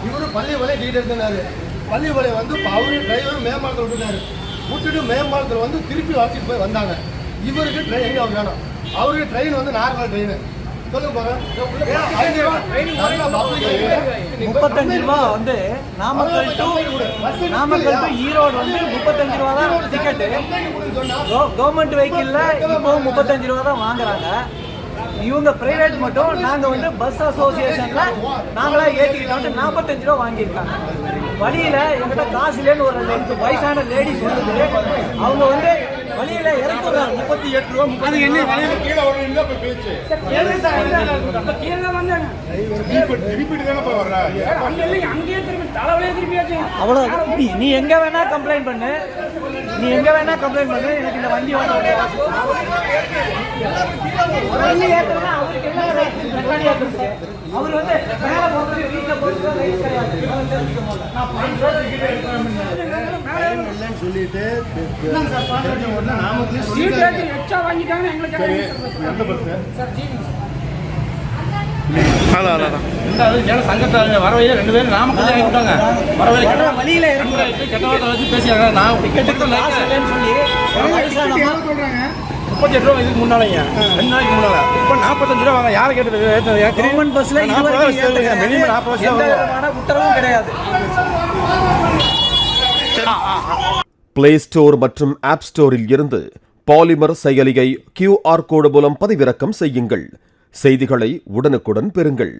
இவரு பள்ளிவளை டீட் எடுத்தாரு. பள்ளிவளை வந்து அவரு டிரைவர் மேம்பாலத்தில் விட்டுட்டு மேம்பாலத்தில் வந்து திருப்பி வளர்ச்சிட்டு போய் வந்தாங்க. இவருக்கு ட்ரெயின் எங்கே வேணும், அவருக்கு ட்ரெயின் வந்து நார்மல் ட்ரெயின். சொல்லுங்க 35 ரூபா வந்து நாமக்கல் டு ஈரோடு வந்து 35 ரூபா தான் டிக்கெட்டு. கவர்மெண்ட் வெஹிக்கிள்ல இப்போ 35 ரூபா தான் வாங்குறாங்க. இவங்க பிரைவேட் மட்டும் நாங்கள் வந்து பஸ் அசோசியேஷன்ல நாங்களா ஏற்றிக்கிட்டோம் 45 ரூபா வாங்கியிருக்காங்க. வழியில எங்கிட்ட காசு இல்லைன்னு ஒரு வயசான லேடி சொல்லுது. அவங்க வந்து வழியில இறக்குறாங்க 38 ரூபா. அது என்ன கீழே அவ்வளோ. நீ எங்க வேணா கம்ப்ளைண்ட் பண்ணு, எனக்கு இந்த வண்டி அவர் வந்து மேல போறது வீட்டுல போறது ரைஸ் கிடையாது. சொல்லிட்டு வரவையில 2 பேரும் நாமக்கல் ஆகிட்டாங்க. வழியில கெட்டவாத வச்சு பேசியாங்க. நான் டிக்கெட்டுக்கு சொல்லி 38 ரூபா இதுக்கு முன்னாலங்க 2 நாளைக்கு முன்னால. இப்போ 45 ரூபா வாங்க. யாரை கேட்டது? கவர்மெண்ட் பஸ்ல மினிமம் 40 உத்தரவும் கிடையாது. பிளே ஸ்டோர் மற்றும் ஆப் ஸ்டோரில் இருந்து பாலிமர் செயலியை QR கோடு மூலம் பதிவிறக்கம் செய்யுங்கள். செய்திகளை உடனுக்குடன் பெறுங்கள்.